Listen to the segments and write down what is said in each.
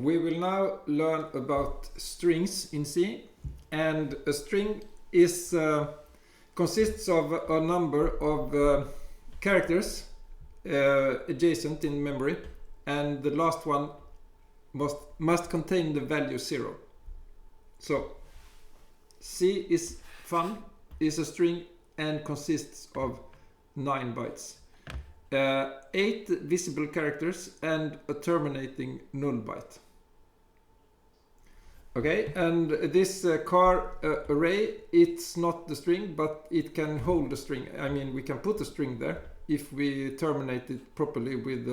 We will now learn about strings in C, and a string is consists of a number of characters adjacent in memory, and the last one must contain the value 0. So C is fun, is a string and consists of 9 bytes. 8 visible characters and a terminating null byte. Okay, and this car array, it's not the string, but it can hold a string. I mean, we can put a string there if we terminate it properly with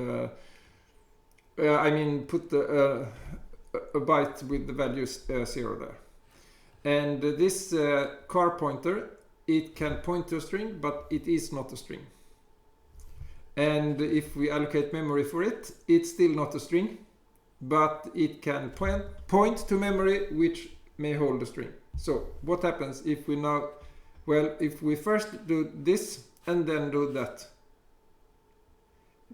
put a byte with the value 0 there. And this car pointer, it can point to a string, but it is not a string. And if we allocate memory for it, it's still not a string, but it can point to memory which may hold a string. So what happens if we now, well, if we first do this and then do that,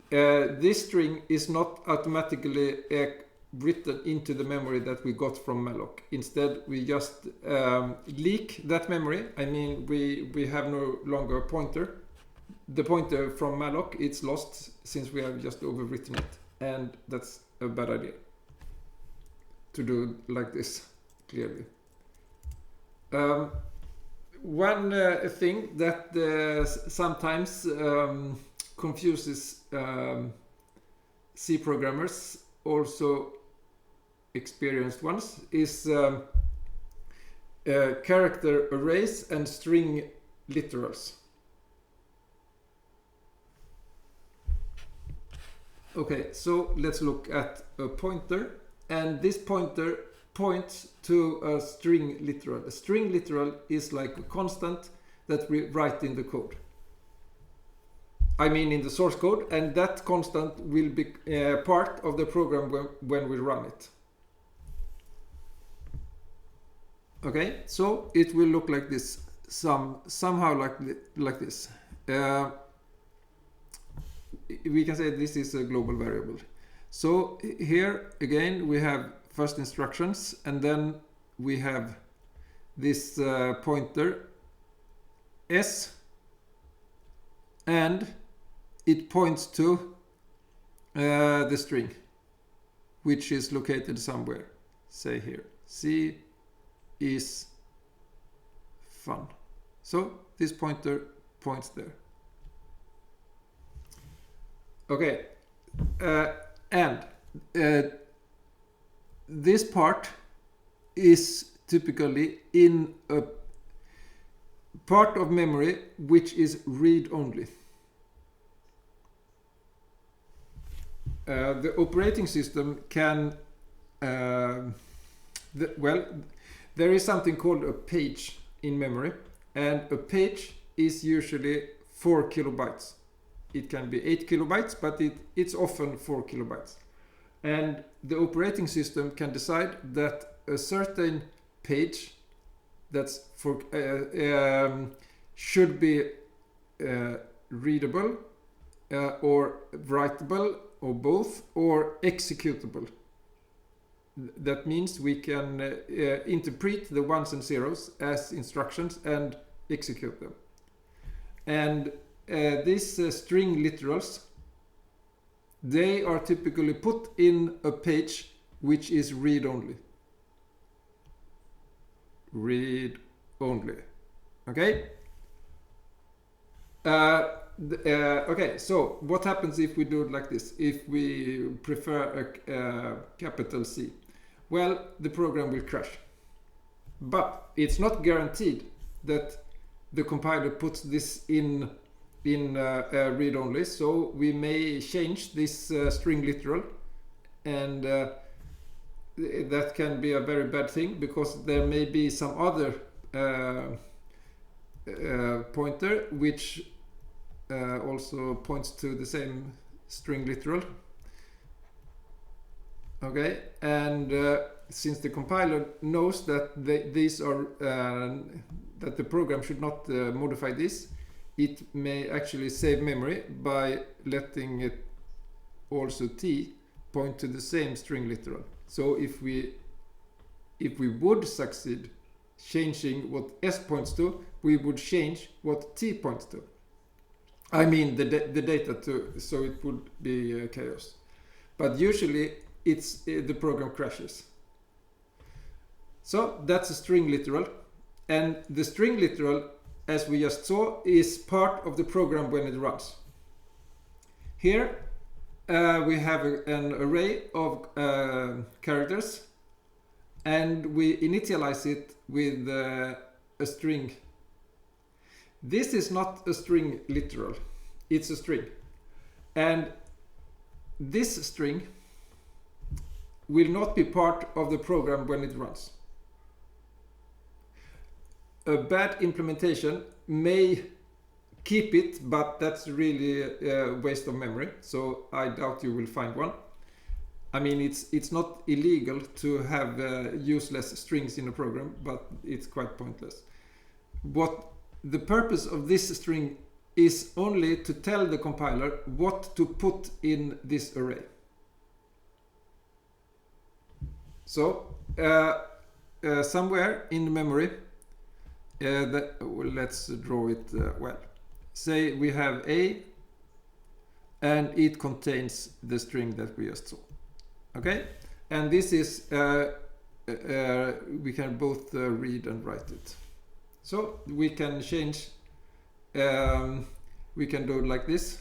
this string is not automatically written into the memory that we got from malloc. Instead, we just leak that memory. I mean, we have no longer a pointer. The pointer from malloc, it's lost since we have just overwritten it, and that's a bad idea to do like this, clearly. One thing that sometimes confuses C programmers, also experienced ones, is character arrays and string literals. Okay, so let's look at a pointer, and this pointer points to a string literal. A string literal is like a constant that we write in the code. I mean in the source code, and that constant will be part of the program when we run it. Okay, so it will look like this, somehow like this. We can say this is a global variable. So here again we have first instructions, and then we have this pointer S, and it points to the string which is located somewhere, say here. C is fun. So this pointer points there. Okay, and this part is typically in a part of memory which is read-only. The operating system can, there is something called a page in memory, and a page is usually 4 kilobytes. It can be 8 kilobytes, but it's often 4 kilobytes. And the operating system can decide that a certain page that's should be readable or writable or both, or executable. That means we can interpret the ones and zeros as instructions and execute them. And these string literals, they are typically put in a page which is read-only. Read-only. Okay? Okay, so what happens if we do it like this? If we prefer a capital C? Well, the program will crash. But it's not guaranteed that the compiler puts this in read-only, so we may change this string literal, and that can be a very bad thing, because there may be some other pointer which also points to the same string literal. Okay, and since the compiler knows that these are that the program should not modify this, it may actually save memory by letting it also T point to the same string literal. So if we would succeed changing what S points to, we would change what T points to. I mean the data to, so it would be chaos. But usually the program crashes. So that's a string literal, and the string literal, as we just saw, is part of the program when it runs. Here we have an array of characters, and we initialize it with a string. This is not a string literal, it's a string. And this string will not be part of the program when it runs. A bad implementation may keep it, but that's really a waste of memory, so I doubt you will find one. I mean, it's not illegal to have useless strings in a program, but it's quite pointless. What the purpose of this string is only to tell the compiler what to put in this array. So somewhere in the memory, let's draw it well. Say we have A, and it contains the string that we just saw. Okay, and this is we can both read and write it. So we can change. We can do it like this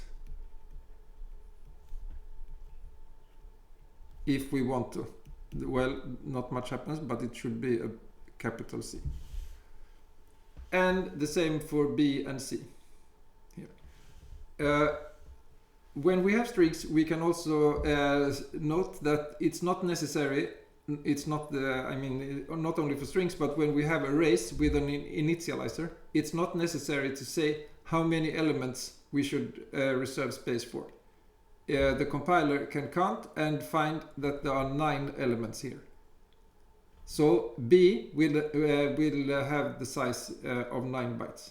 if we want to. Well, not much happens, but it should be a capital C. And the same for B and C. Here. When we have strings, we can also note that it's not necessary. It's not I mean, not only for strings, but when we have arrays with an initializer, it's not necessary to say how many elements we should reserve space for. The compiler can count and find that there are 9 elements here. So B will have the size of 9 bytes.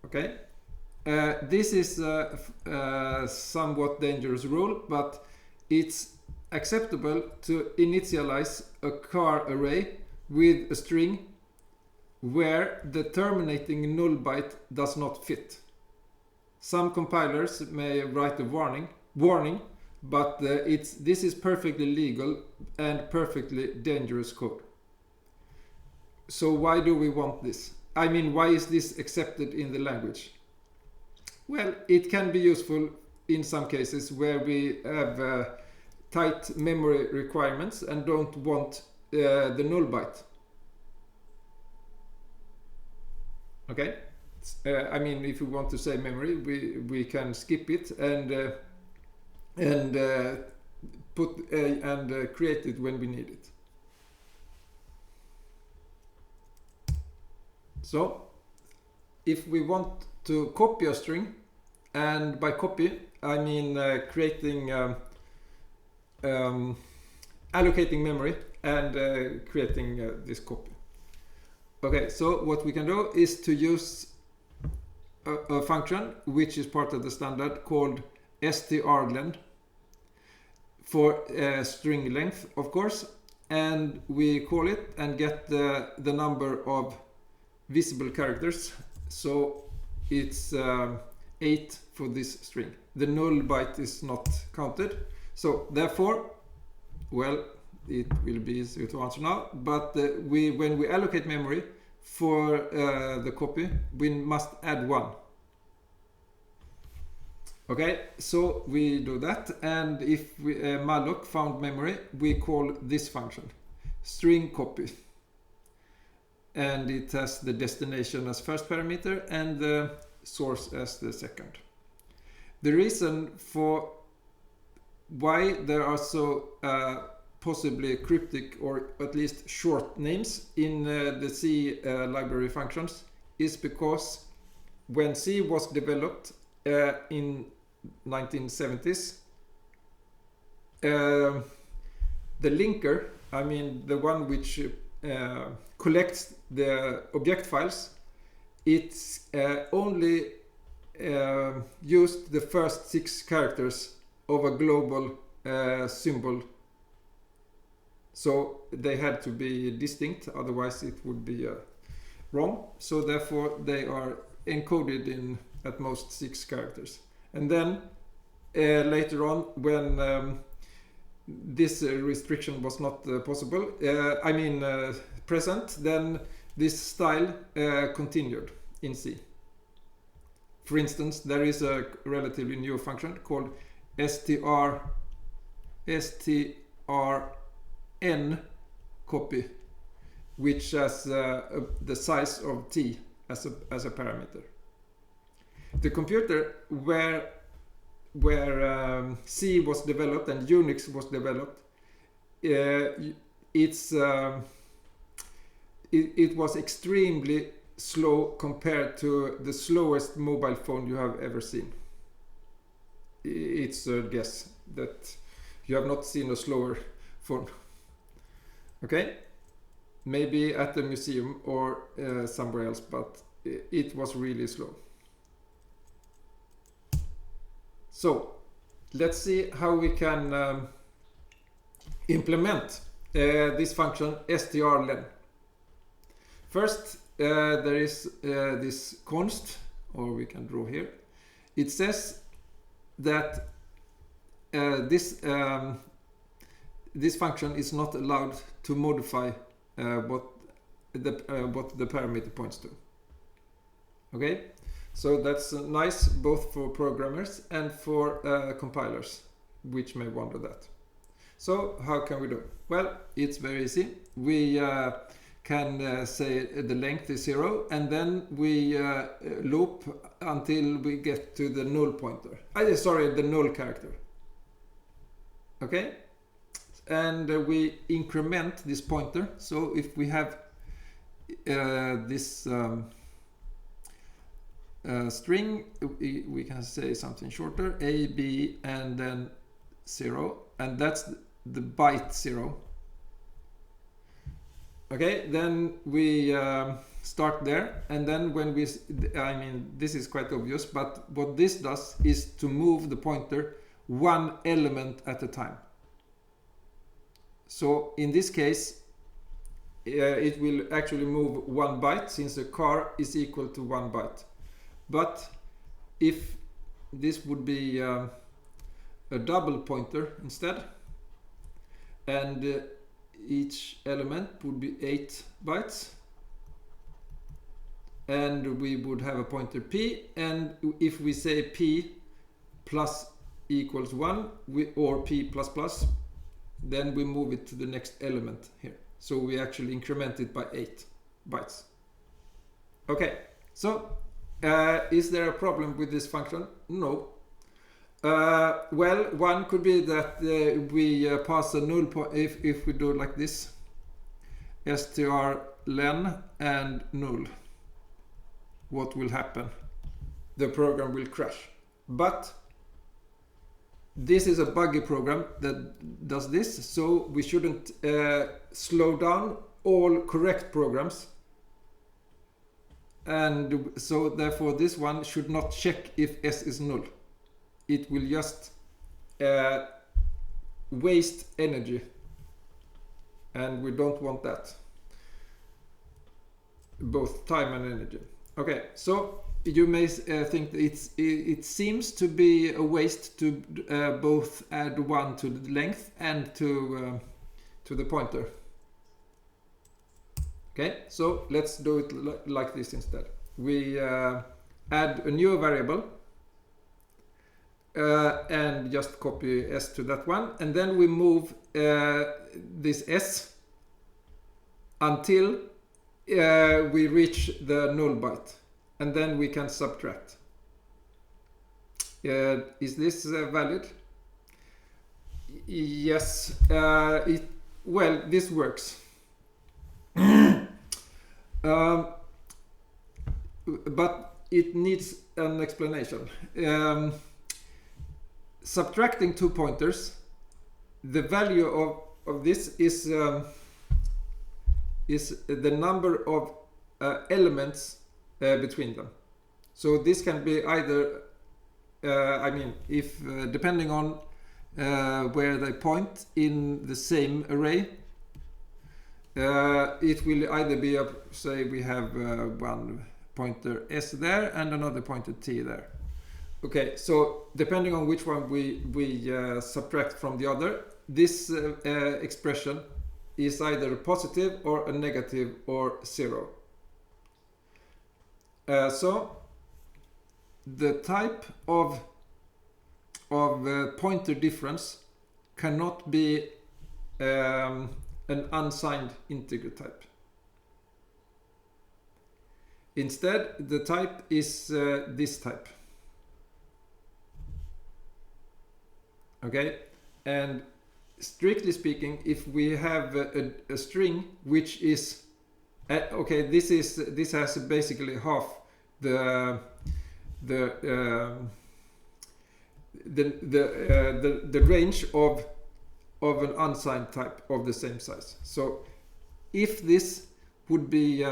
Okay. This is a somewhat dangerous rule, but it's acceptable to initialize a car array with a string where the terminating null byte does not fit. Some compilers may write a warning, but this is perfectly legal and perfectly dangerous code. So why do we want this? I mean, why is this accepted in the language? Well, it can be useful in some cases where we have tight memory requirements and don't want the null byte. Okay, I mean, if we want to say memory, we can skip it and create it when we need it. So, if we want to copy a string, and by copy I mean creating allocating memory and creating this copy. Okay, so what we can do is to use a function which is part of the standard called strlen for string length, of course, and we call it and get the number of visible characters. So it's 8 for this string. The null byte is not counted, so therefore, well, it will be easier to answer now, but when we allocate memory for the copy, we must add 1. Okay, so we do that, and if we malloc found memory, we call this function string copy, and it has the destination as first parameter and the source as the second. The reason for why there are so possibly cryptic or at least short names in the C library functions is because when C was developed in 1970s, the linker, I mean the one which collects the object files, it's only used the first 6 characters of a global symbol So they had to be distinct, otherwise it would be wrong. So therefore they are encoded in at most 6 characters. And then later on, when this restriction was not possible, present, then this style continued in C. For instance, there is a relatively new function called strn copy, which has the size of t as a parameter. The computer where C was developed and Unix was developed, it was extremely slow compared to the slowest mobile phone you have ever seen. It's a guess that you have not seen a slower phone. Okay? Maybe at the museum or somewhere else, but it was really slow. So let's see how we can implement this function strlen. First, there is this const, or we can draw here. It says that this function is not allowed to modify what the parameter points to. Okay, so that's nice both for programmers and for compilers, which may wonder that. So how can we do? Well, it's very easy. We can say the length is 0, and then we loop until we get to the null pointer. The null character. Okay, and we increment this pointer. So if we have this string, we can say something shorter, A, B, and then 0, and that's the byte 0. Okay, then we start there, and then when we, this is quite obvious, but what this does is to move the pointer one element at a time. So in this case, it will actually move 1 byte, since a car is equal to 1 byte. But if this would be a double pointer instead, and each element would be 8 bytes, and we would have a pointer p, and if we say p plus equals 1 or p plus plus, then we move it to the next element here. So we actually increment it by 8 bytes. Okay, so is there a problem with this function? No. Well, one could be that we pass a null point. If we do it like this, strlen and null, what will happen? The program will crash. But this is a buggy program that does this, so we shouldn't slow down all correct programs. And so therefore this one should not check if s is null. It will just waste energy, and we don't want that, both time and energy. Okay, so you may think that it seems to be a waste to both add 1 to the length and to the pointer. Okay, so let's do it like this instead. We add a new variable and just copy s to that one, and then we move this s until we reach the null byte, and then we can subtract. Is this valid? Yes. Well, this works. But it needs an explanation. Subtracting 2 pointers, the value of this is the number of elements between them. So this can be either, depending on where they point in the same array, it will either be a, say we have one pointer S there and another pointer T there. Okay, so depending on which one we subtract from the other, this expression is either a positive or a negative or zero. So the type of pointer difference cannot be an unsigned integer type. Instead, the type is this type. Okay, and strictly speaking, if we have a string which is okay, this has basically half the range of an unsigned type of the same size. So if this would be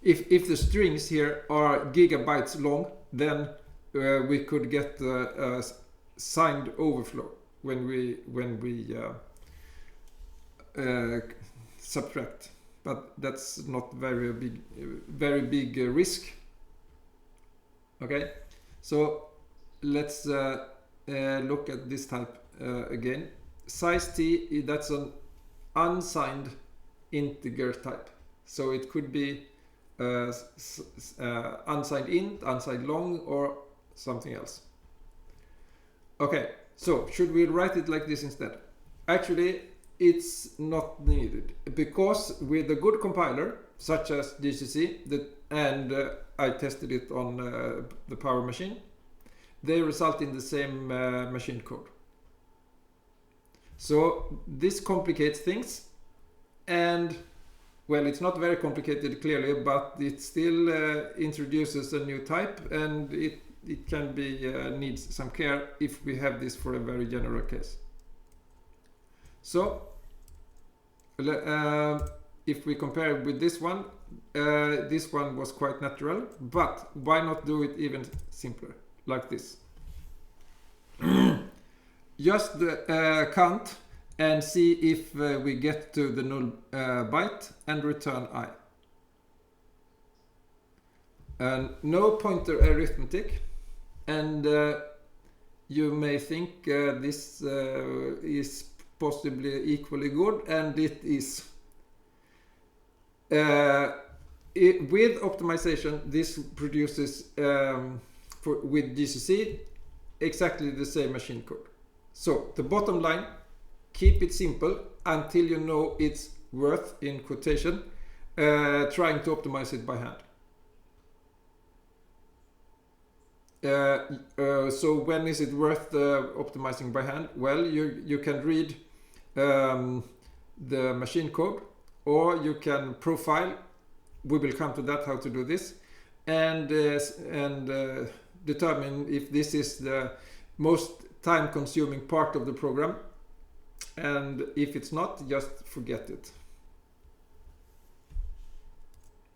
if the strings here are gigabytes long, then we could get a signed overflow when we subtract, but that's not very big risk. Okay, so let's look at this type again. Size t, that's an unsigned integer type, so it could be unsigned int, unsigned long, or something else. Okay, so should we write it like this instead? Actually, it's not needed, because with a good compiler such as GCC, and I tested it on the Power machine, they result in the same machine code. So this complicates things, and well, it's not very complicated clearly, but it still introduces a new type, and it can be needs some care if we have this for a very general case. So if we compare with this one was quite natural, but why not do it even simpler, like this? Just count and see if we get to the null byte and return I. No pointer arithmetic, and you may think this is possibly equally good, and it is. With optimization, this produces with GCC exactly the same machine code. So the bottom line, keep it simple until you know its worth, in quotation, trying to optimize it by hand. So when is it worth optimizing by hand? Well, you can read the machine code, or you can profile. We will come to that, how to do this, and determine if this is the most time-consuming part of the program, and if it's not, just forget it.